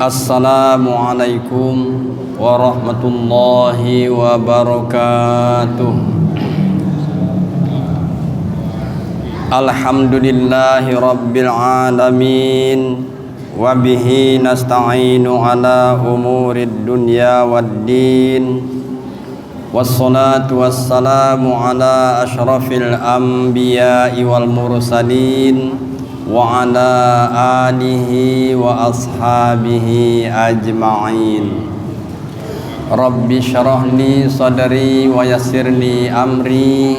Assalamualaikum warahmatullahi wabarakatuh. Alhamdulillahi rabbil alamin, wabihi nasta'inu ala umurid dunya waddin, wassalatu wassalamu ala ashrafil anbiya'i wal mursalin, wa ala alihi wa ashabihi ajma'in. Rabbi syrah li sadri wa yassir li amri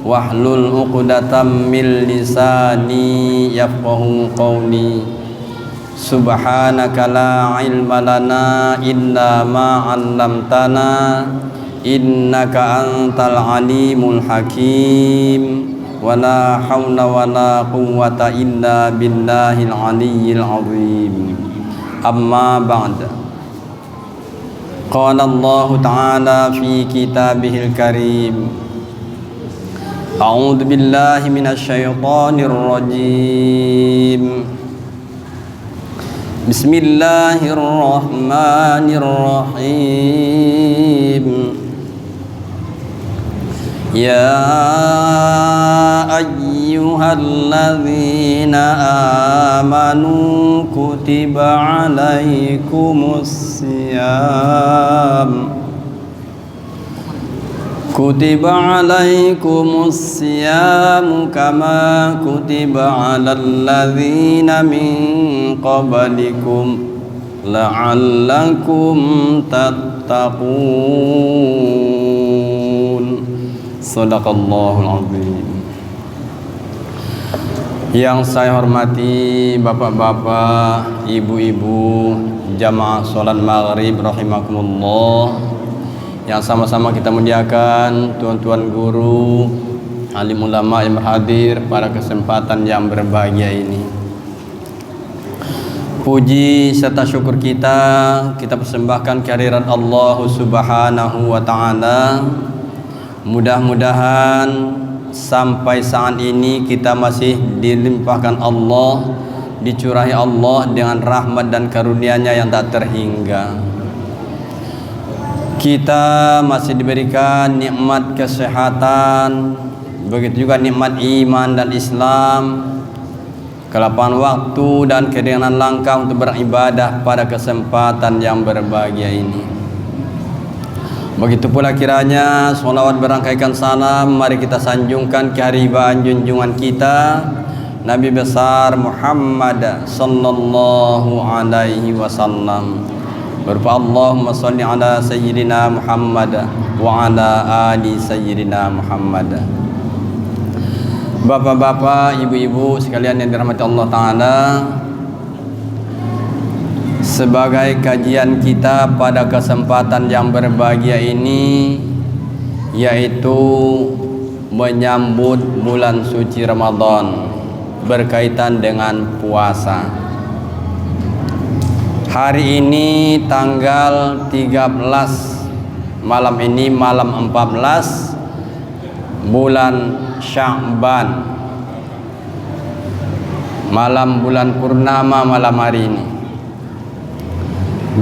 wahlul uqdatam min lisani yafqahu qawli. Subhanaka la ilma lana illa ma 'allamtana innaka antal alimul hakim. Wala hawla wala quwwata illa billahil aliyyil azim. Amma ba'd. Qala Allah ta'ala fi kitabihil karim. A'udzu billahi minasy syaithanir rajim. Bismillahirrahmanirrahim. Ya ayyuhalladzina amanu kutiba alaikumus siyam kama kutiba alal ladzina min qablikum la'allakum tattaqun. Shadaqallahul azim. Yang saya hormati bapak-bapak, ibu-ibu, jamaah sholat maghrib rahimakumullah, yang sama-sama kita muliakan tuan-tuan guru, alim ulama yang hadir pada kesempatan yang berbahagia ini. Puji serta syukur kita persembahkan kehadirat Allah Subhanahu wa ta'ala. Mudah-mudahan sampai saat ini kita masih dilimpahkan Allah, dicurahi Allah dengan rahmat dan karunia-Nya yang tak terhingga. Kita masih diberikan nikmat kesehatan, begitu juga nikmat iman dan Islam, kelapangan waktu dan keringanan langkah untuk beribadah pada kesempatan yang berbahagia ini. Begitu pula kiranya salawat berangkaikan salam mari kita sanjungkan kehariban junjungan kita Nabi besar Muhammad sallallahu alaihi wasallam, berupa Allahumma shalli ala sayyidina Muhammad wa ala ali sayyidina Muhammad. Bapak-bapak, ibu-ibu sekalian yang dirahmati Allah Ta'ala, sebagai kajian kita pada kesempatan yang berbahagia ini, yaitu menyambut bulan suci Ramadan berkaitan dengan puasa. Hari ini tanggal 13, malam ini malam 14 bulan Sya'ban, malam bulan purnama malam hari ini.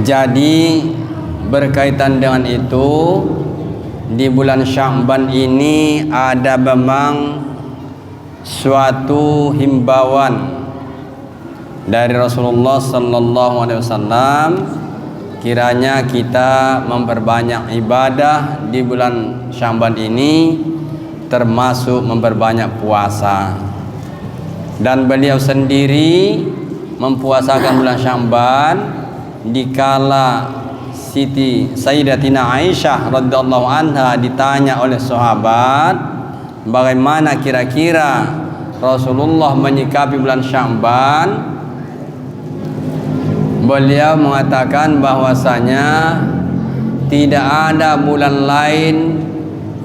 Jadi berkaitan dengan itu, di bulan Sya'ban ini ada memang suatu himbauan dari Rasulullah sallallahu alaihi wasallam, kiranya kita memperbanyak ibadah di bulan Sya'ban ini, termasuk memperbanyak puasa. Dan beliau sendiri mempuasakan bulan Sya'ban dikala Siti Sayyidatina Aisyah radhiyallahu anha ditanya oleh sahabat bagaimana kira-kira Rasulullah menyikapi bulan Sya'ban. Beliau mengatakan bahwasanya tidak ada bulan lain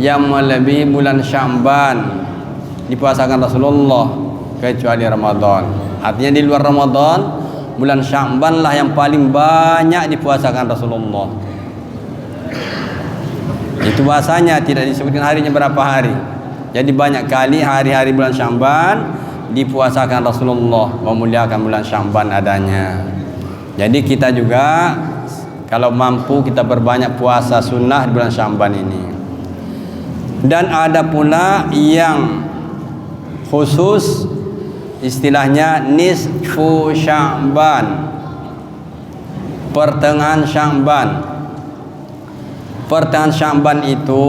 yang melebihi bulan Sya'ban dipuasakan Rasulullah kecuali Ramadan. Artinya di luar Ramadan, bulan Sya'ban lah yang paling banyak dipuasakan Rasulullah. Itu bahasanya tidak disebutkan harinya berapa hari. Jadi banyak kali hari-hari bulan Sya'ban dipuasakan Rasulullah, memuliakan bulan Sya'ban adanya. Jadi kita juga kalau mampu kita perbanyak puasa sunnah di bulan Sya'ban ini. Dan ada pula yang khusus, istilahnya nisfu Sya'ban, pertengahan Sya'ban. Pertengahan Sya'ban itu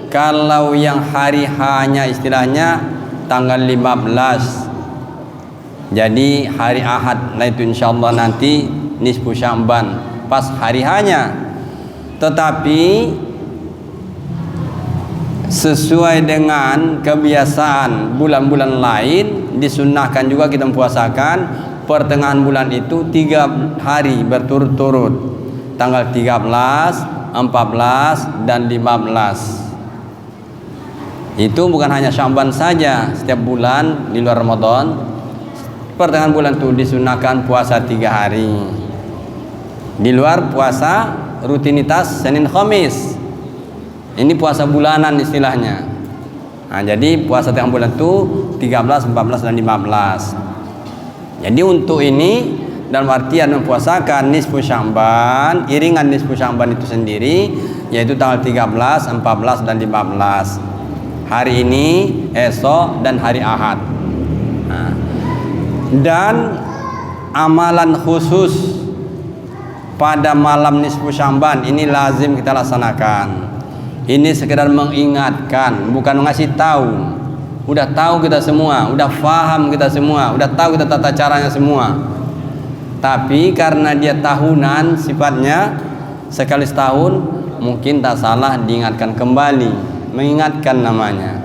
kalau yang hari hanya istilahnya tanggal 15. Jadi hari Ahad, nah itu insyaallah nanti nisfu Sya'ban pas hari hanya. Tetapi sesuai dengan kebiasaan bulan-bulan lain disunnahkan juga kita mempuasakan pertengahan bulan itu 3 hari berturut-turut, tanggal 13, 14 dan 15. Itu bukan hanya Sya'ban saja, setiap bulan di luar Ramadan pertengahan bulan itu disunahkan puasa 3 hari di luar puasa rutinitas Senin Khamis. Ini puasa bulanan istilahnya. Nah, jadi puasa tengah bulan itu 13, 14 dan 15. Jadi untuk ini dalam artian mempuasakan nisfu Sya'ban, iringan nisfu Sya'ban itu sendiri yaitu tanggal 13, 14 dan 15. Hari ini, esok dan hari Ahad. Nah, dan amalan khusus pada malam nisfu Sya'ban ini lazim kita laksanakan. Ini sekedar mengingatkan, bukan ngasih tahu. Udah tahu kita semua, udah faham kita semua, udah tahu kita tata caranya semua. Tapi karena dia tahunan sifatnya, sekali setahun mungkin tak salah diingatkan kembali, mengingatkan namanya.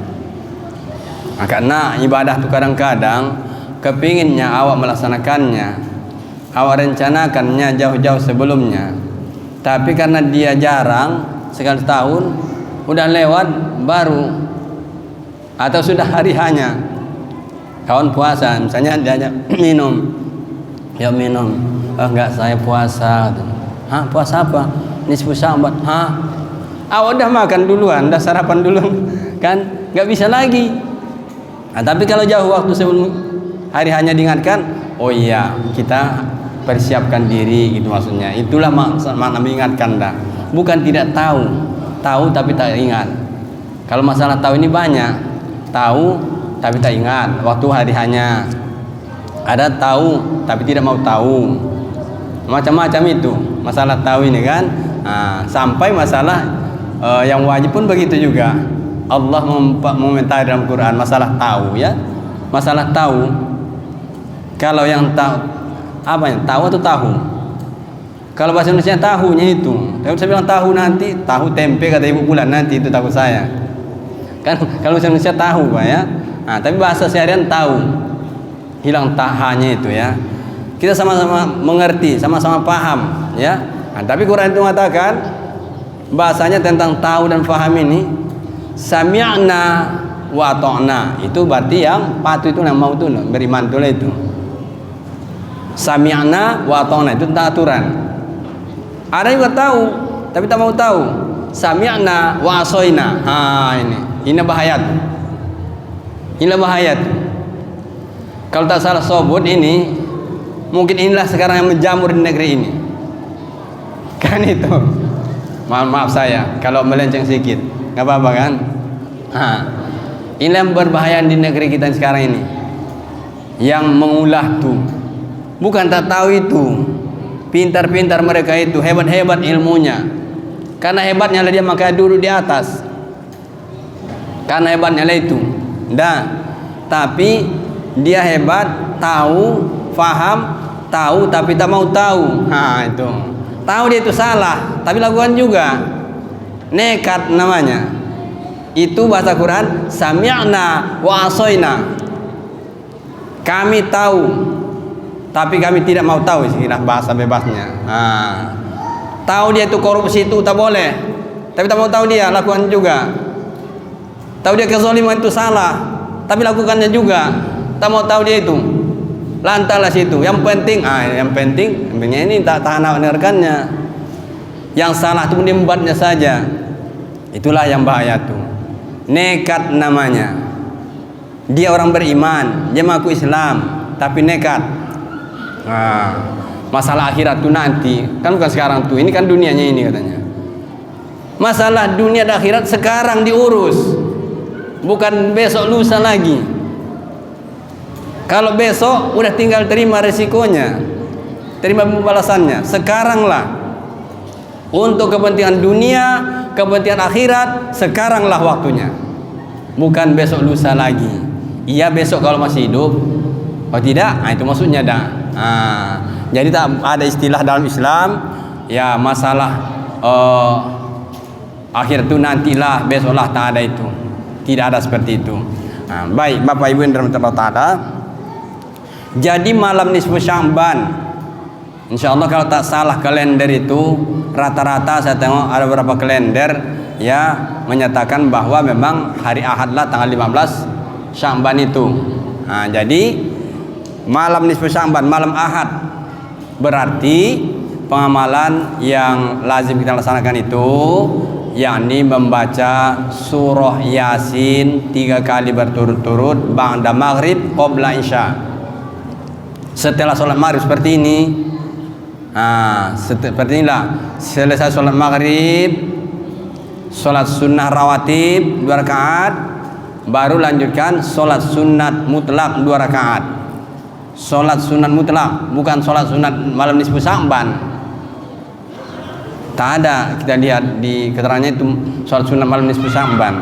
Nah, karena ibadah itu kadang-kadang kepinginnya awak melaksanakannya, awak rencanakannya jauh-jauh sebelumnya. Tapi karena dia jarang, sekali setahun udah lewat baru, atau sudah hari hanya kawan puasa misalnya diajak minum, ya minum, enggak saya puasa. Hah, puasa apa? Nisfu Sya'ban. Hah, awak udah makan duluan, udah sarapan dulu kan, nggak bisa lagi. Nah, tapi kalau jauh waktu sebelum hari hanya diingatkan, oh iya kita persiapkan diri gitu maksudnya. Itulah makna mengingatkan dah. Bukan tidak tahu, tahu tapi tak ingat. Kalau masalah tahu ini banyak, tahu tapi tak ingat waktu hari hanya. Ada tahu tapi tidak mau tahu, macam-macam itu masalah tahu ini kan. Nah, sampai masalah yang wajib pun begitu juga. Allah meminta dalam Quran masalah tahu ya, masalah tahu. Kalau yang tahu apa ya, tahu atau tahu? Kalau bahasa Indonesia tahunya itu, saya bilang tahu nanti, tahu tempe kata Ibu Bulan nanti itu takut saya. Kan kalau bahasa Indonesia tahu Pak ya. Nah, tapi bahasa seharian tahu. Hilang tahanya itu ya. Kita sama-sama mengerti, sama-sama paham ya. Nah, tapi Quran itu mengatakan bahasanya tentang tahu dan paham ini sami'na wa ata'na. Itu berarti yang patuh itu yang mau itu beriman itu. Sami'na wa ata'na itu tentang aturan. Ada juga tahu tapi tak mau tahu. Sami'na wa asoina. Ini bahaya. Ini bahaya. Kalau tak salah sobut ini, mungkin inilah sekarang yang menjamur di negeri ini. Kan itu. Maaf saya kalau melenceng sedikit. Enggak apa-apa kan? Ini yang berbahaya di negeri kita sekarang ini. Yang mengulah tuh. Bukan tak tahu itu. Pintar-pintar mereka itu, hebat-hebat ilmunya. Karena hebatnya lah dia makanya duduk di atas. Karena hebatnya lah itu. Tapi dia hebat, tahu, faham, tahu tapi tak mau tahu. Nah itu. Tahu dia itu salah, tapi lakukan juga. Nekat namanya. Itu bahasa Quran, sami'na wa asoina. Kami tahu tapi kami tidak mau tahu, istilah bahasa bebasnya. Tahu dia itu korupsi itu tak boleh, tapi tak mau tahu dia, lakukan juga. Tahu dia kezaliman itu salah, tapi lakukannya juga. Tak mau tahu dia itu, lantalah situ. Yang penting ini tak tahan mendengarkannya. Yang salah itu menimbatnya saja. Itulah yang bahaya tuh. Nekat namanya. Dia orang beriman, dia mengaku Islam, tapi nekat. Masalah akhirat tuh nanti, kan bukan sekarang tuh. Ini kan dunianya ini katanya. Masalah dunia dan akhirat sekarang diurus, bukan besok lusa lagi. Kalau besok udah tinggal terima resikonya, terima pembalasannya. Sekaranglah untuk kepentingan dunia, kepentingan akhirat, sekaranglah waktunya. Bukan besok lusa lagi. Iya besok kalau masih hidup, kalau tidak, itu maksudnya dah. Jadi tak ada istilah dalam Islam, ya masalah akhir itu nantilah, besoklah, tak ada itu. Tidak ada seperti itu. Baik, Bapak Ibu yang dirahmati Allah Ta'ala. Jadi malam nisfu Sya'ban, insya Allah kalau tak salah kalender itu rata-rata saya tengok ada beberapa kalender ya menyatakan bahwa memang hari Ahad lah tanggal 15 Sya'ban itu. Jadi malam nisfu Sya'ban, malam Ahad, berarti pengamalan yang lazim kita laksanakan itu yakni membaca surah Yasin 3 kali berturut-turut ba'da maghrib qabla isya. Setelah sholat maghrib seperti ini, seperti inilah, selesai sholat maghrib, sholat sunnah rawatib 2 rakaat, baru lanjutkan sholat sunat mutlak 2 rakaat. Sholat sunat mutlak, bukan sholat sunat malam nisfu Sya'ban. Tak ada, kita lihat di keterangannya itu sholat sunat malam nisfu Sya'ban.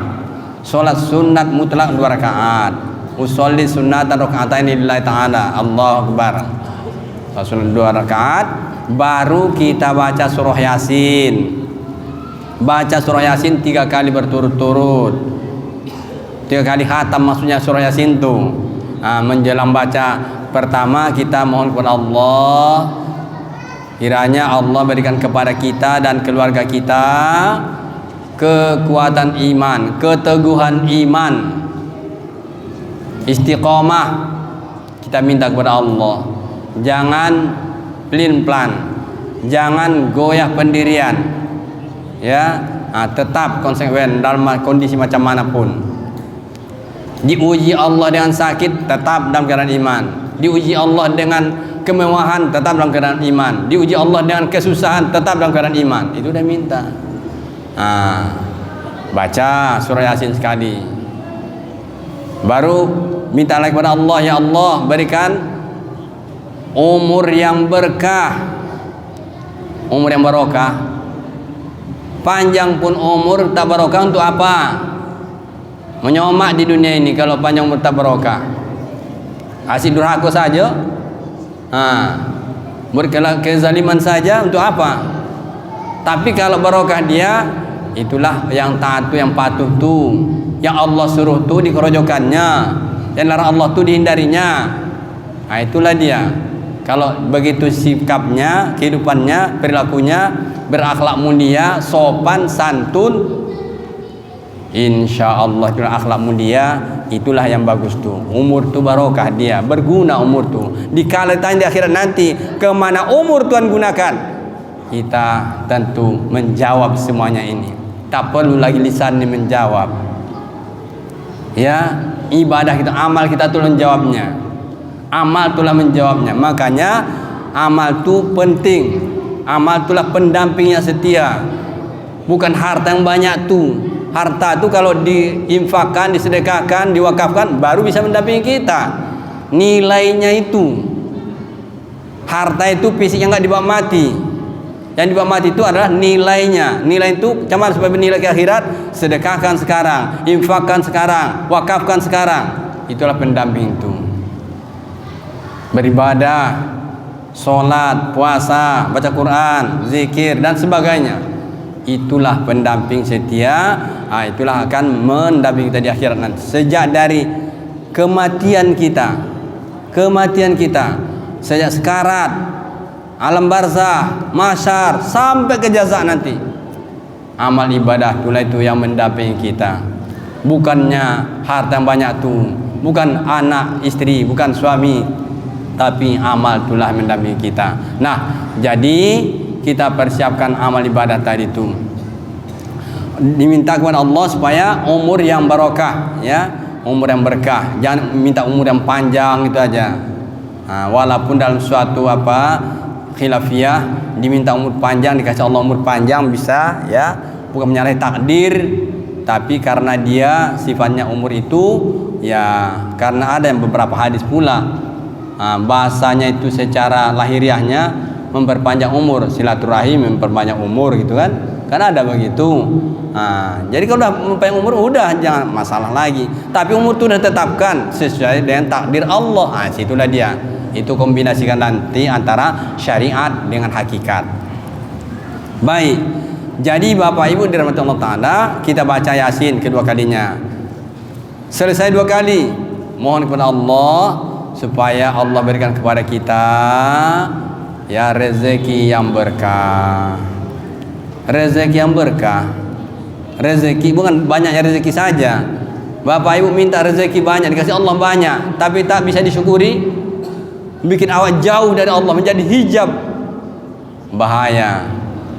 Sholat sunat mutlak 2 rakaat. Usolli sunnatan raka'ataini lillahi ta'ala, Allahu Akbar. Sunat 2 rakaat, baru kita baca surah Yasin. Baca surah Yasin 3 kali berturut-turut. 3 kali khatam maksudnya surah Yasin tuh. Menjelang baca pertama kita mohon kepada Allah, kiranya Allah berikan kepada kita dan keluarga kita kekuatan iman, keteguhan iman, istiqomah. Kita minta kepada Allah, jangan pelin-pelan, jangan goyah pendirian, ya, tetap konsekuen dalam kondisi macam manapun. Diuji Allah dengan sakit, tetap dalam keadaan iman. Diuji Allah dengan kemewahan, tetap dalam keadaan iman. Diuji Allah dengan kesusahan, tetap dalam keadaan iman. Itu udah minta. Baca surah Yasin sekali, baru minta lagi kepada Allah, ya Allah berikan umur yang berkah, umur yang barokah. Panjang pun umur tak barokah untuk apa? Menyomak di dunia ini kalau panjang umur tak barokah. Asyik durhaka saja, berkelak kezaliman saja, untuk apa? Tapi kalau barokah dia, itulah yang taat tu, yang patuh tu, yang Allah suruh tu dikerojokannya, yang larang Allah tu dihindarinya. Itulah dia. Kalau begitu sikapnya, kehidupannya, perilakunya, berakhlak mulia, sopan, santun, insya Allah itulah akhlak mulia, itulah yang bagus tuh. Umur tuh barokah dia, berguna umur tuh. Dikala tanya di akhirat nanti, kemana umur Tuhan gunakan? Kita tentu menjawab semuanya ini. Tak perlu lagi lisan ini menjawab. Ya, ibadah kita, amal kita tuh menjawabnya. Amal itulah menjawabnya. Makanya amal itu penting. Amal itulah pendampingnya setia. Bukan harta yang banyak tuh. Harta itu kalau diinfakkan, disedekahkan, diwakafkan, baru bisa mendampingi kita. Nilainya itu. Harta itu fisiknya nggak dibawa mati. Yang dibawa mati itu adalah nilainya. Nilai itu cuman supaya bernilai ke akhirat. Sedekahkan sekarang, infakkan sekarang, wakafkan sekarang. Itulah pendamping itu. Beribadah, sholat, puasa, baca Quran, zikir dan sebagainya. Itulah pendamping setia. Itulah akan mendampingi kita di akhirat nanti. Sejak dari kematian kita, sejak sekarat, alam barzah, mahsyar, sampai ke jaza nanti. Amal ibadah itulah itu yang mendampingi kita. Bukannya harta yang banyak tuh, bukan anak, istri, bukan suami, tapi amal itulah mendampingi kita. Nah, jadi kita persiapkan amal ibadah tadi itu. Diminta kepada Allah supaya umur yang barokah, ya, umur yang berkah. Jangan minta umur yang panjang itu aja. Walaupun dalam suatu khilafiyah, diminta umur panjang, dikasih Allah umur panjang bisa ya, bukan menyalahi takdir, tapi karena dia sifatnya umur itu ya karena ada yang beberapa hadis pula bahasanya itu secara lahiriahnya memperpanjang umur, silaturahim memperpanjang umur gitu kan ada begitu. Jadi kalau udah memperpanjang umur udah jangan masalah lagi, tapi umur itu udah tetapkan sesuai dengan takdir Allah. Situlah dia, itu kombinasikan nanti antara syariat dengan hakikat. Baik, jadi Bapak Ibu dirahmati Allah Ta'ala, kita baca Yasin kedua kalinya. Selesai 2 kali, mohon kepada Allah supaya Allah berikan kepada kita ya rezeki yang berkah. Rezeki yang berkah. Rezeki bukan banyaknya rezeki saja. Bapak Ibu minta rezeki banyak, dikasih Allah banyak, tapi tak bisa disyukuri, bikin awak jauh dari Allah, menjadi hijab, bahaya.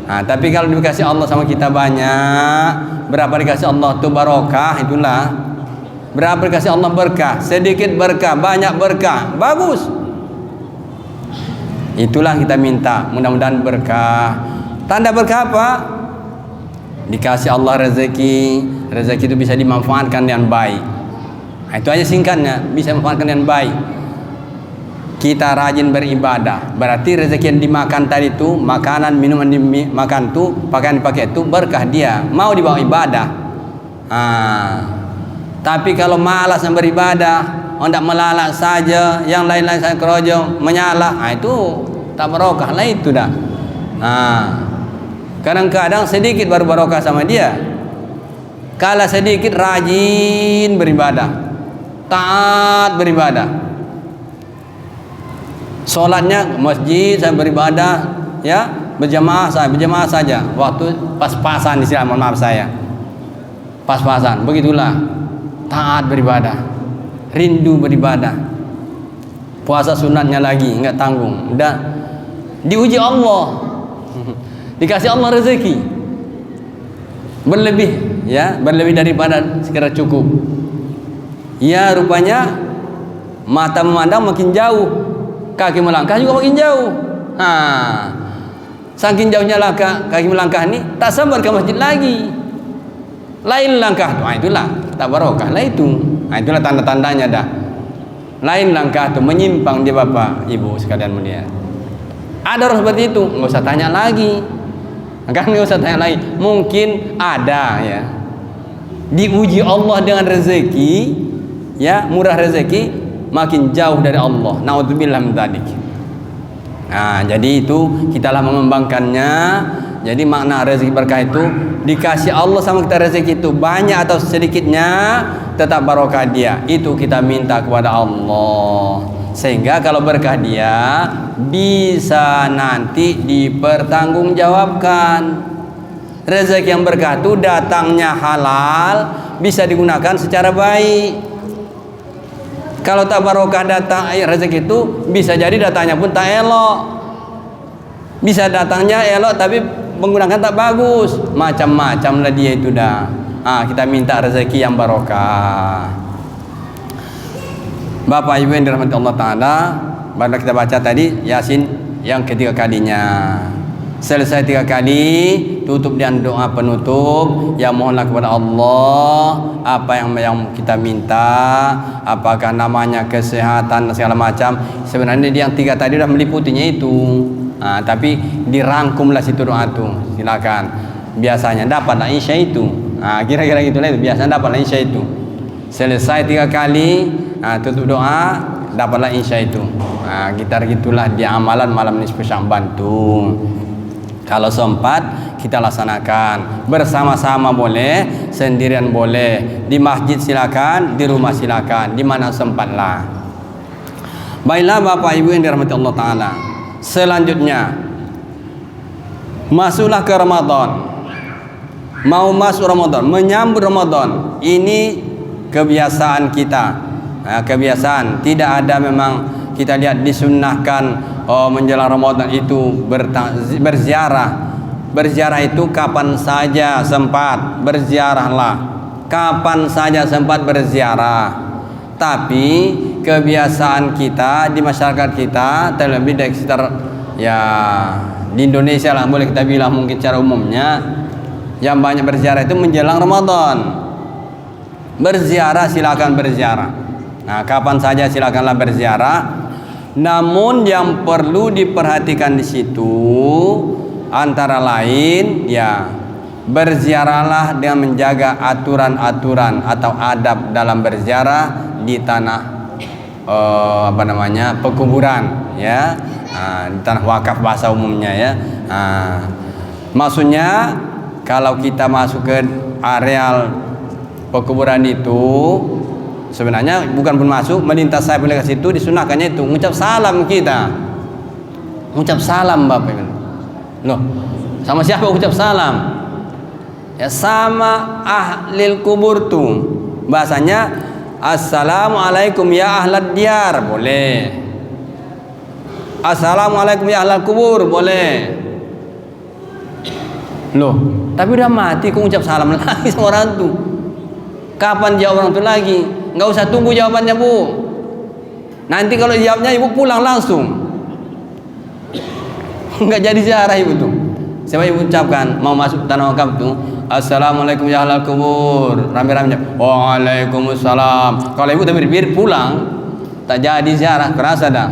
Tapi kalau dikasih Allah sama kita banyak, berapa dikasih Allah tuh barokah, itulah. Berapa dikasih Allah berkah, sedikit berkah, banyak berkah, bagus. Itulah kita minta, mudah-mudahan berkah. Tanda berkah apa? Dikasih Allah rezeki, rezeki itu bisa dimanfaatkan dengan baik. Itu aja singkatnya, bisa dimanfaatkan dengan baik. Kita rajin beribadah, berarti rezeki yang dimakan tadi itu, makanan, minuman dimakan itu, pakaian dipakai itu berkah dia, mau dibawa ibadah. Tapi kalau malas yang beribadah, hendak melalak saja, yang lain-lain saya kerojo, menyalah, itu tak barokah lah itu dah. Kadang-kadang sedikit baru barokah sama dia. Kala sedikit rajin beribadah, taat beribadah. Sholatnya masjid saya beribadah ya berjamaah saja. Waktu pas-pasan istilah, mohon maaf saya. Pas-pasan, begitulah. Taat beribadah, rindu beribadah. Puasa sunatnya lagi enggak tanggung. Udah diuji Allah. Dikasih Allah rezeki berlebih ya, berlebih daripada sekadar cukup. Ya rupanya mata memandang makin jauh, kaki melangkah juga makin jauh. Saking jauhnya langkah, kaki melangkah ini tak sabar ke masjid lagi. Lain langkah, itulah tak barokah lah itu. Itulah tanda-tandanya dah. Lain langkah tuh menyimpang dia Bapak Ibu sekalian mulia. Ada orang seperti itu, nggak usah tanya lagi. Kan nggak usah tanya lagi. Mungkin ada ya. Diuji Allah dengan rezeki, ya murah rezeki, makin jauh dari Allah. Naudzubillah min dzalik. Jadi itu kitalah mengembangkannya. Jadi makna rezeki berkah itu dikasih Allah sama kita rezeki itu banyak atau sedikitnya tetap barokah dia. Itu kita minta kepada Allah. Sehingga kalau berkah dia bisa nanti dipertanggungjawabkan. Rezeki yang berkah itu datangnya halal, bisa digunakan secara baik. Kalau tak barokah datang rezeki itu bisa jadi datangnya pun tak elok. Bisa datangnya elok tapi menggunakan tak bagus. Macam-macam lah dia itu dah. Kita minta rezeki yang barokah. Bapak Ibu yang dirahmati Allah Ta'ala, baru kita baca tadi Yasin yang ketiga kalinya. Selesai 3 kali, tutup dengan doa penutup. Ya mohonlah kepada Allah apa yang kita minta, apakah namanya kesehatan segala macam. Sebenarnya dia yang 3 tadi sudah meliputinya itu. Tapi dirangkumlah situ doa itu. Silakan. Biasanya dapatlah insya itu. Kira-kira gitulah itu. Biasanya dapatlah insya itu. Selesai 3 kali, tutup doa, dapatlah insya itu. Kita gitulah di amalan malam nisfu Sya'ban tuh. Kalau sempat kita laksanakan bersama-sama boleh, sendirian boleh, di masjid silakan, di rumah silakan, di mana sempatlah. Baiklah Bapak Ibu yang dirahmati Allah Ta'ala, selanjutnya masuklah ke Ramadan. Mau masuk Ramadan, menyambut Ramadan, ini kebiasaan kita. Kebiasaan tidak ada memang kita lihat disunnahkan menjelang Ramadan itu berziarah. Berziarah itu kapan saja sempat berziarahlah, kapan saja sempat berziarah. Tapi kebiasaan kita di masyarakat kita, terlebih dari sekitar ya di Indonesia lah boleh kita bilang mungkin secara umumnya yang banyak berziarah itu menjelang Ramadan. Berziarah silakan berziarah. Nah, kapan saja silakanlah berziarah. Namun yang perlu diperhatikan di situ antara lain ya berziarahlah dengan menjaga aturan-aturan atau adab dalam berziarah di tanah pekuburan ya. Di tanah wakaf bahasa umumnya ya. Maksudnya kalau kita masuk ke areal pekuburan itu sebenarnya bukan pun masuk, melintas saya boleh ke situ, disunahkannya itu mengucap salam kita. Mengucap salam Bapak Ibu. Loh, sama siapa ucap salam? Ya sama ahlil kubur tuh. Bahasanya assalamualaikum ya ahlad diyar boleh. Assalamualaikum ya ahlal kubur boleh. Loh, tapi udah mati kok ucap salam lagi sama orang tuh. Kapan jawab orang tuh lagi? Nggak usah tunggu jawabannya Bu. Nanti kalau jawabnya Ibu pulang langsung. Nggak jadi ziarah Ibu tuh. Siapa Ibu ucapkan mau masuk tanah wakaf tuh, assalamualaikum ya ahlal kubur, rame-rame waalaikumsalam. Kalau Ibu takbir pulang, tak jadi ziarah, kerasa dah.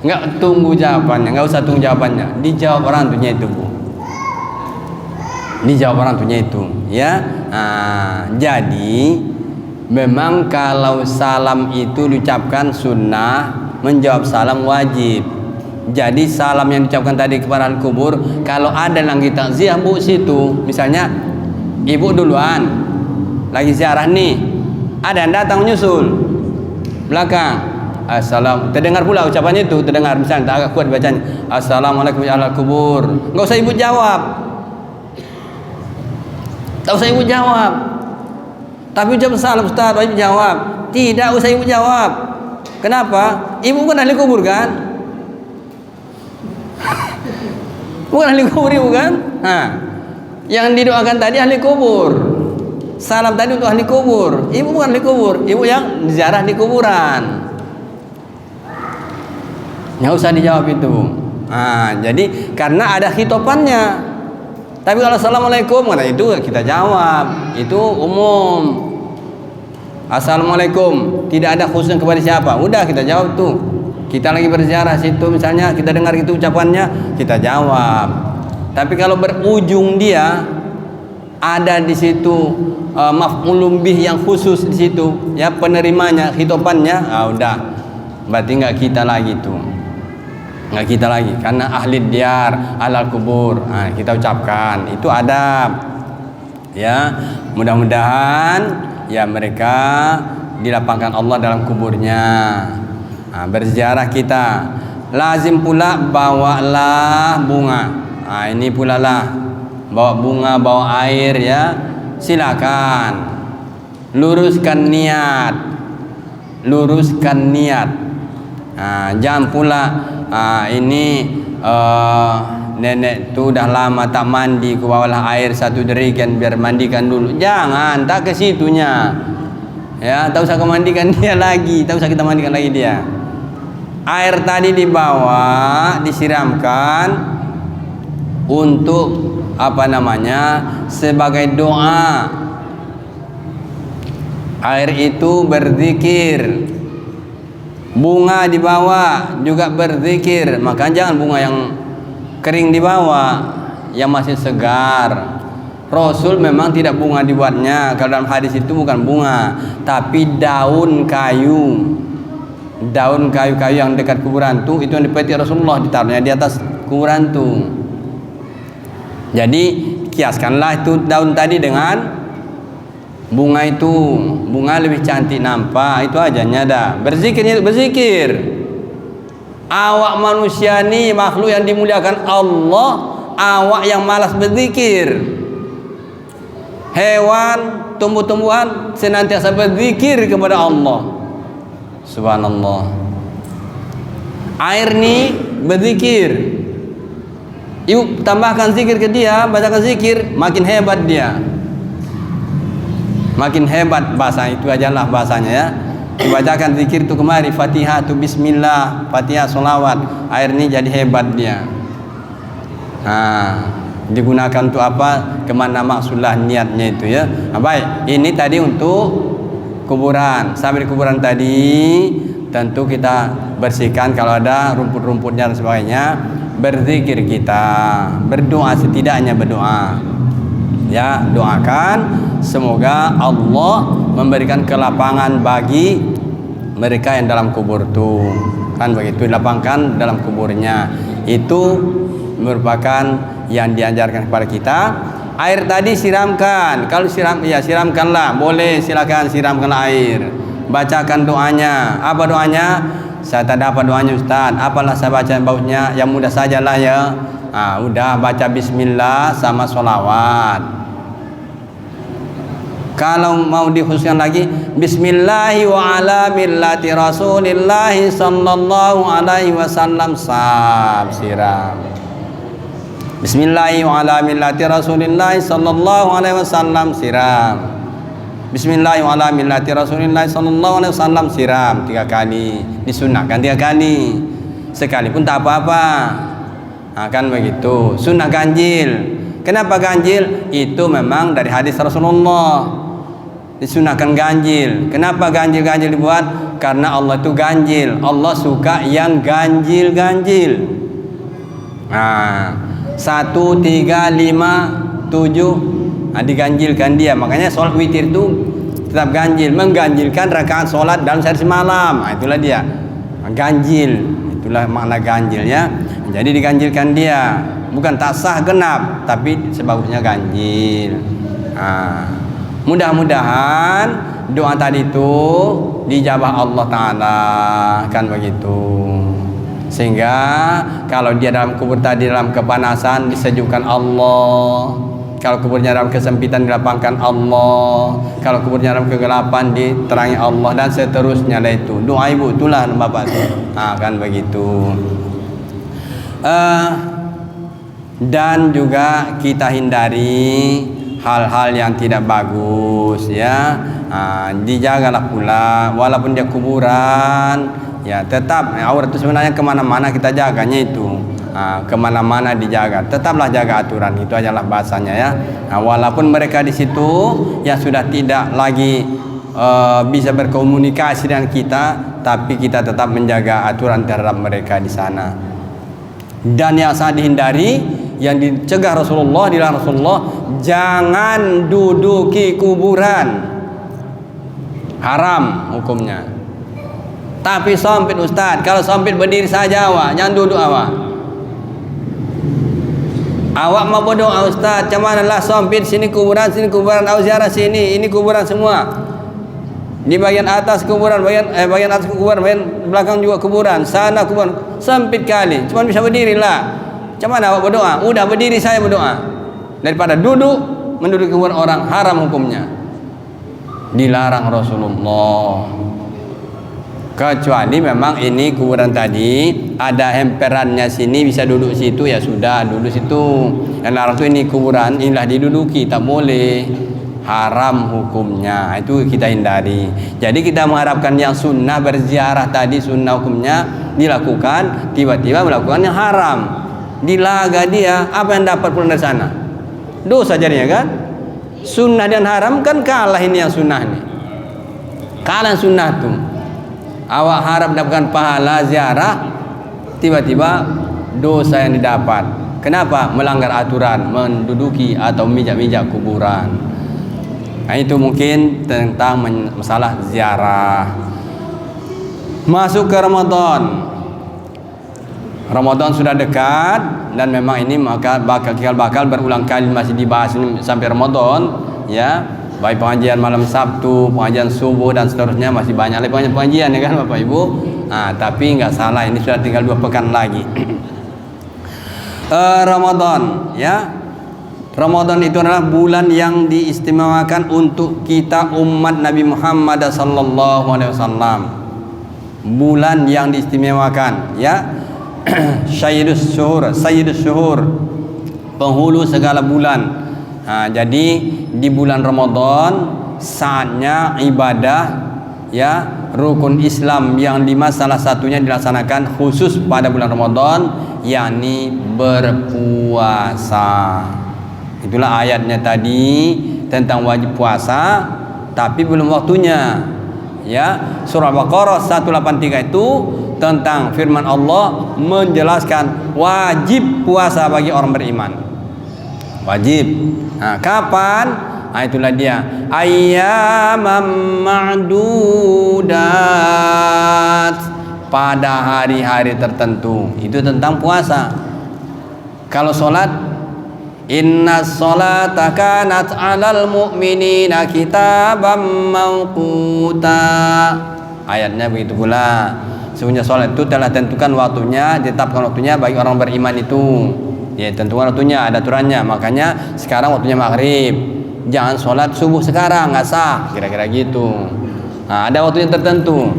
Nggak tunggu jawabannya, nggak usah tunggu jawabannya, dijawab orang tuanya itu Bu. Dijawab orang tuanya itu ya. Jadi memang kalau salam itu diucapkan sunnah, menjawab salam wajib. Jadi salam yang diucapkan tadi kepada ahli kubur, kalau ada yang lagi takziah Bu situ, misalnya Ibu duluan lagi ziarah nih, ada yang datang menyusul belakang, assalam, terdengar pula ucapannya itu, terdengar misalnya agak kuat bacanya, assalamualaikum ya ahlal kubur, nggak usah Ibu jawab, tak usah Ibu jawab. Tapi ucap salam Ustaz, wajib jawab. Tidak usah Ibu jawab. Kenapa? Ibu bukan ahli kubur kan? Bukan ahli kubur Ibu kan? Yang didoakan tadi ahli kubur. Salam tadi untuk ahli kubur. Ibu bukan ahli kubur. Ibu yang ziarah di kuburan. Nggak usah dijawab itu. Jadi karena ada khitopannya. Tapi kalau assalamualaikum, karena itu kita jawab, itu umum. Assalamualaikum, tidak ada khusus kepada siapa. Udah kita jawab tuh. Kita lagi berziarah situ, misalnya kita dengar itu ucapannya, kita jawab. Tapi kalau berujung dia ada di situ maf'ulun bih yang khusus di situ, ya penerimanya, khitopannya, udah, berarti nggak kita lagi tuh. Nggak kita lagi karena ahli diyar alal kubur, kita ucapkan itu adab ya. Mudah-mudahan ya mereka dilapangkan Allah dalam kuburnya. Berziarah kita lazim pula bawalah bunga. Ini pula lah, bawa bunga, bawa air ya, silakan. Luruskan niat, luruskan niat. Jangan pula ini nenek tu dah lama tak mandi, ku bawalah air satu deriken biar mandikan dulu. Jangan, tak ke situnya. Ya, tak usah kemandikan dia lagi, tak usah kita mandikan lagi dia. Air tadi dibawa, disiramkan untuk sebagai doa. Air itu berzikir. Bunga dibawa juga berzikir, maka jangan bunga yang kering dibawa, yang masih segar. Rasul memang tidak bunga dibuatnya, kalau dalam hadis itu bukan bunga, tapi daun kayu. Daun kayu-kayu yang dekat kuburan itu yang dipetik Rasulullah, ditaruhnya di atas kuburan itu. Jadi kiaskanlah itu daun tadi dengan bunga itu, bunga lebih cantik nampak, itu ajanya dah. Berzikirnya berzikir. Awak manusia ni makhluk yang dimuliakan Allah, awak yang malas berzikir. Hewan, tumbuh-tumbuhan senantiasa berzikir kepada Allah. Subhanallah. Air ni berzikir. Yuk tambahkan zikir ke dia, bacakan zikir, makin hebat dia. Makin hebat bahasa itu aja lah bahasanya ya. Dibacakan zikir itu kemari, Fatihah tu bismillah, Fatihah solawat, air ini jadi hebat dia. Digunakan untuk apa? Kemana maksudlah niatnya itu ya. Baik, ini tadi untuk kuburan. Sambil kuburan tadi tentu kita bersihkan kalau ada rumput-rumputnya dan sebagainya. Berzikir kita, berdoa, setidaknya berdoa. Ya, doakan semoga Allah memberikan kelapangan bagi mereka yang dalam kubur itu. Kan begitu, dilapangkan dalam kuburnya. Itu merupakan yang diajarkan kepada kita. Air tadi siramkan. Kalau siram, ya siramkanlah. Boleh, silakan siramkanlah air. Bacakan doanya. Apa doanya? Saya tak dapat doanya Ustaz. Apalah saya baca bautnya? Yang mudah sajalah ya. Udah baca bismillah sama sholawat. Kalau mau dikhususkan lagi, bismillahi wa ala millati rasulillahi sallallahu alaihi wasallam, siram. Bismillahi wa ala millati rasulillahi sallallahu alaihi wasallam, siram. Bismillahi wa ala millati rasulillahi sallallahu alaihi wasallam, siram 3 kali. Disunahkan 3 kali. Sekalipun tak apa-apa. Kan begitu. Sunnah ganjil. Kenapa ganjil? Itu memang dari hadis Rasulullah. Disunahkan ganjil. Kenapa ganjil-ganjil dibuat? Karena Allah itu ganjil. Allah suka yang ganjil-ganjil. 1, 3, 5, 7 diganjilkan dia. Makanya sholat witir itu tetap ganjil, mengganjilkan rakaat sholat dalam sehari semalam. Itulah dia ganjil. Itulah makna ganjilnya. Jadi diganjilkan dia, bukan tak sah genap, tapi sebagusnya ganjil. Mudah-mudahan doa tadi itu dijabah Allah Ta'ala, kan begitu. Sehingga kalau dia dalam kubur tadi dalam kepanasan, disejukkan Allah. Kalau kuburnya dalam kesempitan, dilapangkan Allah. Kalau kuburnya dalam kegelapan, diterangi Allah, dan seterusnya. Itu doa ibu, itulah bapak itu. Kan begitu. Dan juga kita hindari hal-hal yang tidak bagus ya. Dijagalah pula, walaupun dia kuburan ya, tetap aurat itu sebenarnya kemana-mana kita jaganya itu. Kemana-mana dijaga, tetaplah jaga aturan, itu adalah bahasanya ya. Walaupun mereka di situ ya sudah tidak lagi bisa berkomunikasi dengan kita, tapi kita tetap menjaga aturan terhadap mereka di sana. Dan yang sangat dihindari, yang dicegah Rasulullah, dilarang Rasulullah, jangan duduki kuburan, haram hukumnya. Tapi sompit Ustaz, kalau sompit berdiri saja awak, jangan duduk awak. Awak mau berdoa Ustaz, macam manalah sompit, sini kuburan, awak ziarah sini, ini kuburan semua. Di bagian atas kuburan, bagian atas kuburan, bagian belakang juga kuburan, sana kuburan, sempit kali. Cuma bisa berdiri lah. Macam mana awak berdoa? Udah berdiri saya berdoa. Daripada duduk, menduduki kuburan orang, haram hukumnya. Dilarang Rasulullah. Kecuali memang ini kuburan tadi ada hemperannya sini, bisa duduk situ, ya sudah duduk situ. Yang larang itu ini kuburan, inilah diduduki, tak boleh. Haram hukumnya, itu kita hindari. Jadi kita mengharapkan yang sunnah berziarah tadi, sunnah hukumnya dilakukan, tiba-tiba melakukan yang haram, dilaga dia, apa yang dapat pulang dari sana? Dosa jadinya kan? Sunnah dan haram kan kalah ini yang sunnah nih, kalah sunnah tuh. Awak harap dapatkan pahala ziarah, tiba-tiba dosa yang didapat. Kenapa? Melanggar aturan, menduduki atau mijak-mijak kuburan. Nah, itu mungkin tentang masalah ziarah. Masuk ke Ramadan. Ramadan sudah dekat, dan memang ini maka bakal berulang kali masih dibahas ini sampai Ramadan ya. Baik pengajian malam Sabtu, pengajian subuh dan seterusnya, masih banyak lagi pengajian ya kan Bapak Ibu. Tapi nggak salah, ini sudah tinggal 2 pekan lagi. Ramadan ya. Ramadan itu adalah bulan yang diistimewakan untuk kita umat Nabi Muhammad sallallahu alaihi wasallam. Bulan yang diistimewakan ya. Sayyidus syuhur, penghulu segala bulan. Jadi di bulan Ramadan saatnya ibadah ya rukun Islam yang 5 salah satunya dilaksanakan khusus pada bulan Ramadan, yakni berpuasa. Itulah ayatnya tadi tentang wajib puasa, tapi belum waktunya. Ya, surah Baqarah 183 itu tentang firman Allah menjelaskan wajib puasa bagi orang beriman. Wajib. Nah, kapan? Nah, itulah dia. Ayyamam ma'dudat, pada hari-hari tertentu. Itu tentang puasa. Kalau sholat, inna sholata kanat 'alal mu'minina kitaban mawquta. Ayatnya begitu pula. Sesungguhnya sholat itu telah tentukan waktunya, ditetapkan waktunya bagi orang beriman itu. Ya, tentukan waktunya, ada aturannya. Makanya sekarang waktunya maghrib. Jangan sholat subuh sekarang, nggak sah. Kira-kira gitu. Nah, ada waktunya tertentu.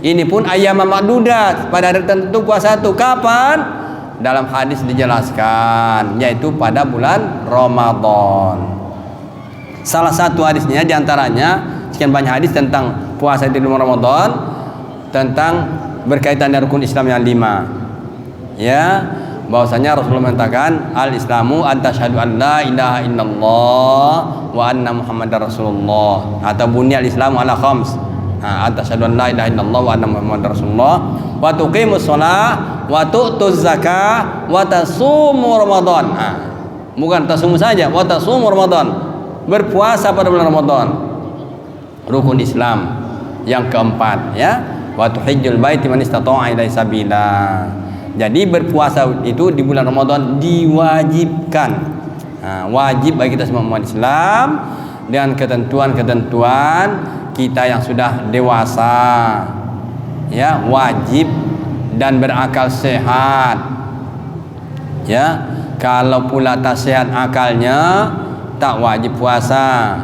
Ini pun ayyam ma'dudat, pada hari tertentu puasa itu. Kapan? Dalam hadis dijelaskan, yaitu pada bulan Ramadan. Salah satu hadisnya diantaranya, sekian banyak hadis tentang puasa di bulan Ramadan, tentang berkaitan dengan rukun Islam yang 5. Ya, bahwasanya Rasulullah mengatakan al-Islamu an tasyhadu an la ilaha illallah wa anna Muhammadar Rasulullah, atau bunyal Islamu ala khams. An tasyhadu an la ilaha illallah wa anna Muhammadar Rasulullah wa tuqimus shalah wa tu'tuz zakah wa tasumu Ramadan. Bukan tasumu saja, wa tasumu Ramadan, berpuasa pada bulan Ramadan. Rukun Islam yang keempat, ya. Wa tuhijjul baiti man istata'a ilaihi sabila. Jadi berpuasa itu di bulan Ramadan diwajibkan. Wajib bagi kita semua umat Islam dengan ketentuan-ketentuan kita yang sudah dewasa. Ya, wajib dan berakal sehat. Ya, kalau pula tak sehat akalnya, tak wajib puasa.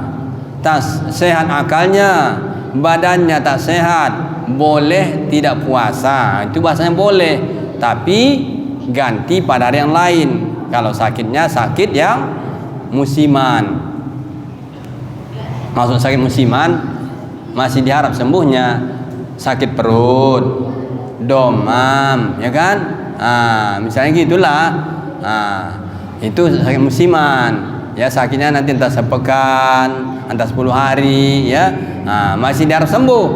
Tak sehat akalnya, badannya tak sehat, boleh tidak puasa. Itu bahasanya boleh, tapi ganti pada hari yang lain. Kalau sakitnya sakit yang musiman. Maksud sakit musiman, masih diharap sembuhnya. Sakit perut, demam, ya kan? Misalnya gitulah. Itu sakit musiman. Ya, sakitnya nanti entah sepekan, entah 10 hari, ya. Masih diharap sembuh.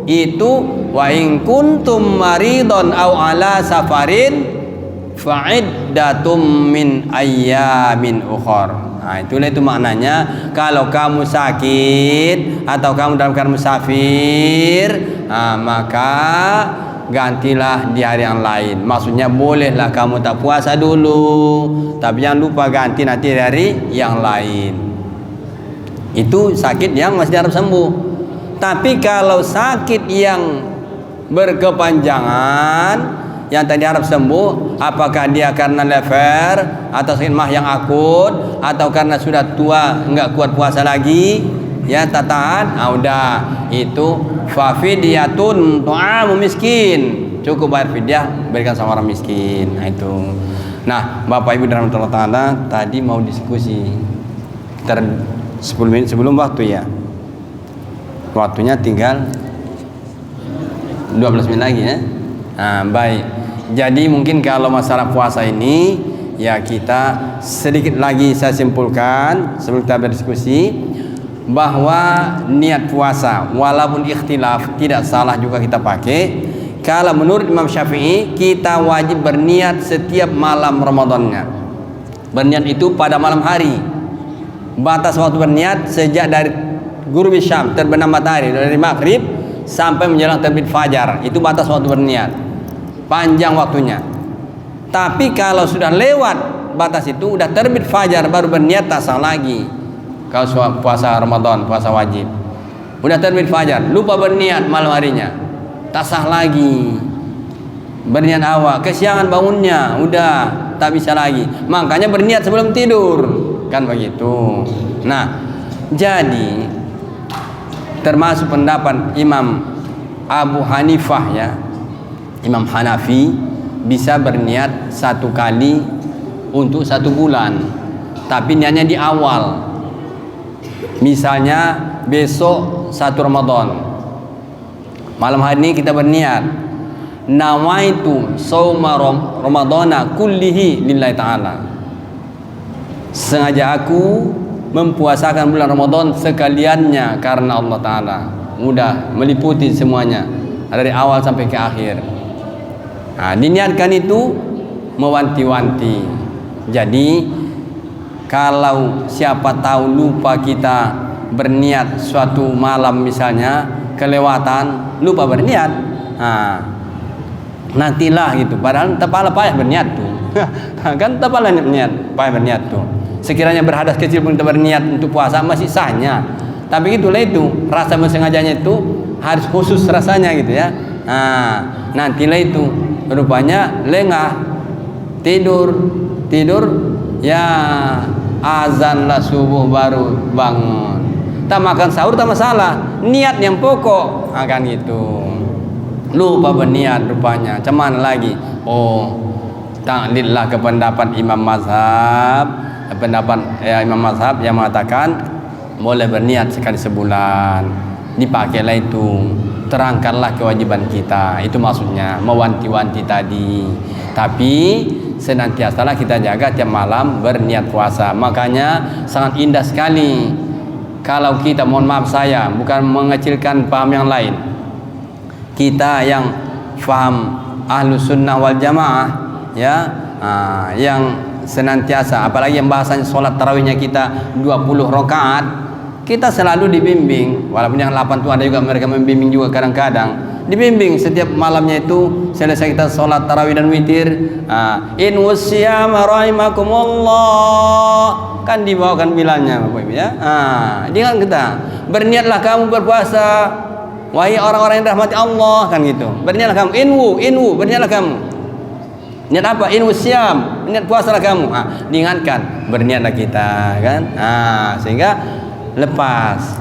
Itu wa in kuntum maridon aw ala safarin fa'iddatum min ayyamin ukhor. Itulah itu maknanya, kalau kamu sakit atau kamu dalam keadaan musafir, maka gantilah di hari yang lain. Maksudnya bolehlah kamu tak puasa dulu, tapi jangan lupa ganti nanti di hari yang lain. Itu sakit yang masih diharap sembuh. Tapi kalau sakit yang berkepanjangan, yang tadi harap sembuh, apakah dia karena lever atau sakit mah yang akut, atau karena sudah tua enggak kuat puasa lagi, ya tak tahan, udah itu fafidyatun tu'amu miskin, cukup bayar fidyah, berikan sama orang miskin. Itu. Nah, Bapak Ibu dirahmati Allah, tadi mau diskusi 10 menit sebelum waktu, ya. Waktunya tinggal 12 menit lagi, ya. Baik. Jadi mungkin kalau masalah puasa ini, ya kita sedikit lagi saya simpulkan sebelum kita berdiskusi, bahwa niat puasa walaupun ikhtilaf tidak salah juga kita pakai. Kalau menurut Imam Syafi'i, kita wajib berniat setiap malam Ramadannya. Berniat itu pada malam hari. Batas waktu berniat sejak dari Ghurub Syam, terbenam matahari, dari maghrib sampai menjelang terbit fajar. Itu batas waktu berniat. Panjang waktunya. Tapi kalau sudah lewat batas itu, udah terbit fajar baru berniat, tak sah lagi. Kalau puasa Ramadan, puasa wajib, udah terbit fajar, lupa berniat malam harinya, tak sah lagi. Berniat awal, kesiangan bangunnya, udah tak bisa lagi. Makanya berniat sebelum tidur, kan begitu. Nah, jadi termasuk pendapat Imam Abu Hanifah, ya, Imam Hanafi, bisa berniat 1 kali untuk 1 bulan, tapi niatnya di awal. Misalnya besok 1 Ramadan, Malam hari ini kita berniat, nawaitu shauma ramadhana kullihi lillahi ta'ala. Sengaja aku mempuasakan bulan Ramadan sekaliannya karena Allah Ta'ala. Mudah meliputi semuanya dari awal sampai ke akhir. Nah, diniatkan itu mewanti-wanti. Jadi kalau siapa tahu lupa kita berniat suatu malam misalnya kelewatan, lupa berniat, nah, nantilah gitu. Padahal tepala payah berniat tuh. Kan tepala niat payah berniat tuh. Sekiranya berhadas kecil pun kita berniat untuk puasa masih sahnya. Tapi itulah itu rasa mensengajanya itu harus khusus rasanya gitu ya. Nah, nantilah itu rupanya lengah tidur ya azan lah subuh baru bangun. Tak makan sahur tak masalah, niat yang pokok akan gitu. Lupa berniat rupanya. Cuman lagi, taklidlah ke pendapat imam mazhab. Pendapat imam mazhab yang mengatakan boleh berniat sekali sebulan. Dipakailah itu, terangkanlah kewajiban kita. Itu maksudnya mewanti-wanti tadi. Tapi senantiasalah kita jaga tiap malam berniat puasa. Makanya sangat indah sekali kalau kita, mohon maaf saya bukan mengecilkan paham yang lain, kita yang faham ahlus sunnah wal jamaah ya, yang senantiasa, apalagi yang bahasanya sholat tarawihnya kita 20 rakaat, kita selalu dibimbing. Walaupun yang 8 itu ada juga mereka membimbing juga kadang-kadang, dibimbing setiap malamnya itu selesai kita sholat tarawih dan witir, in wasyam rahimakumullah, kan dibawakan bilangnya Bapak Ibu ya. Jangan kita berniatlah kamu berpuasa wahai orang-orang yang dirahmati Allah, kan gitu. Berniatlah kamu, inwu berniatlah kamu. Niat apa? In wasyam, niat puasalah kamu. Diingatkan, berniatlah kita kan. Sehingga lepas.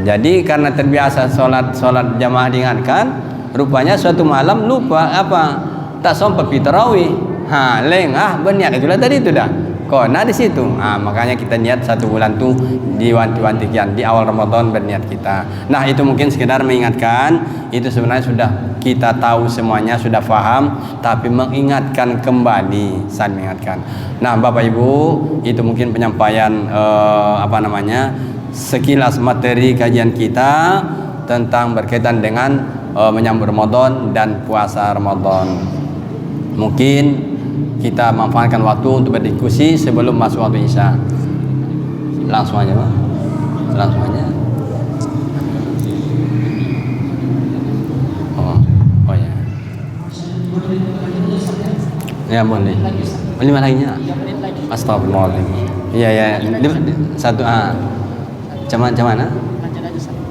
Jadi karena terbiasa sholat jamaah diingatkan, rupanya suatu malam lupa apa? Tak sempat tarawih. Lengah berniat itulah tadi itu dah. Kona di situ. Makanya kita niat 1 bulan tuh diwanti-wantikan di awal Ramadan berniat kita. Nah, itu mungkin sekedar mengingatkan, itu sebenarnya sudah kita tahu semuanya, sudah paham, tapi mengingatkan kembali, saling mengingatkan. Nah, Bapak Ibu, itu mungkin penyampaian sekilas materi kajian kita tentang berkaitan dengan menyambut Ramadan dan puasa Ramadan. Mungkin kita manfaatkan waktu untuk berdiskusi sebelum masuk waktu Isya. Langsung aja Pak, langsung aja. Oh ya. Ya boleh. 5 lagi nya. Astagfirullahaladzim. Iya. Satu Cuman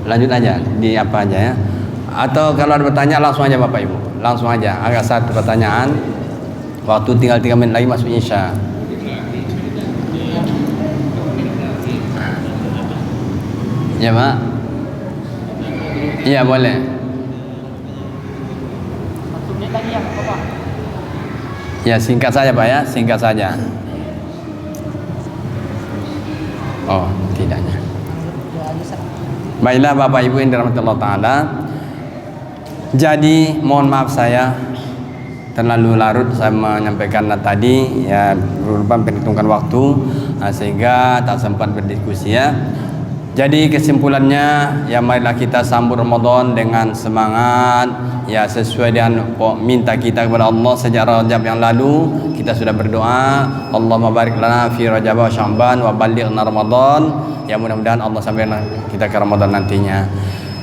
lanjut aja di apa aja ya. Atau kalau ada bertanya langsung aja Bapak Ibu. Langsung aja. Agak satu pertanyaan. Waktu tinggal 3 menit lagi masuk Isya. Ya Pak. Iya boleh. 1 menit lagi ya Bapak. Ya singkat saja Pak ya, singkat saja. Oh tidaknya. Baiklah Bapak Ibu yang dirahmati Allah Ta'ala. Jadi mohon maaf saya terlalu larut saya menyampaikan tadi ya, berupa perhitungkan waktu sehingga tak sempat berdiskusi ya. Jadi kesimpulannya ya, marilah kita sambut Ramadan dengan semangat ya, sesuai dengan minta kita kepada Allah sejak Rajab yang lalu. Kita sudah berdoa, Allahumma barik lana fi Rajab wa Sya'ban wa ballighna Ramadan. Ya mudah-mudahan Allah sampaikan kita ke Ramadan nantinya.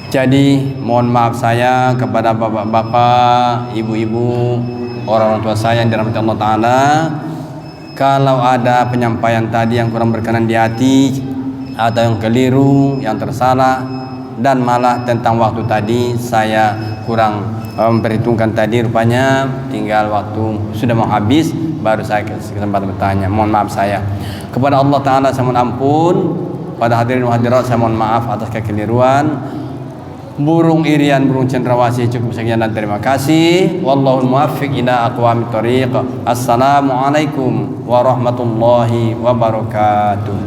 Jadi mohon maaf saya kepada bapak-bapak, ibu-ibu, orang-orang tua saya yang dirahmati Allah Ta'ala, kalau ada penyampaian tadi yang kurang berkenan di hati atau yang keliru, yang tersalah, dan malah tentang waktu tadi saya kurang memperhitungkan tadi, rupanya tinggal waktu sudah mau habis baru saya kesempatan bertanya. Mohon maaf saya kepada Allah Ta'ala, saya mohon ampun. Pada hadirin hadirat saya mohon maaf atas kekeliruan. Burung irian, burung cendrawasih, cukup sekian dan terima kasih. Wallahul muwaffiq ila aqwamit thoriq. Assalamualaikum warahmatullahi wabarakatuh.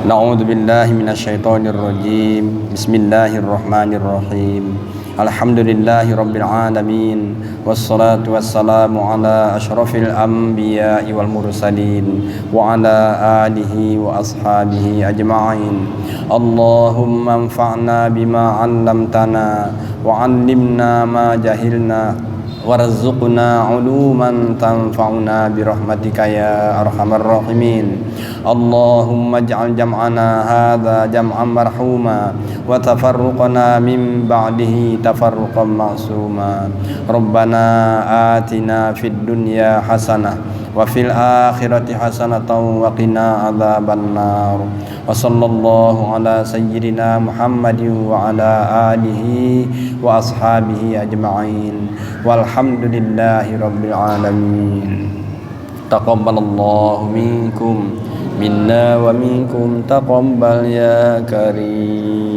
Na'udzu billahi minasyaitonir rajim. Bismillahirrahmanirrahim. Alhamdulillahi rabbil alamin. Wassalatu wassalamu ala asyrafil anbiya'i wal mursalin wa ala alihi wa ashabihi ajma'in. Allahumma anfa'na bima 'allamtana wa 'allimna ma jahilna warzuqna 'uluman tanfa'una birahmatika ya arhamar rahimin. Allahumma ij'al jam'ana hadza jam'an marhuma wa tafarruqana min ba'dihi tafarruqan ma'suma. Rabbana atina fid dunya hasanah wa fil akhirati hasanatan wa qina adzabannar. Wa sallallahu ala sayyidina Muhammadin wa ala alihi wa ashabihi ajma'in. Walhamdulillahi rabbil alamin. Taqabbalallahu minkum minna wa minkum taqabbal ya karim.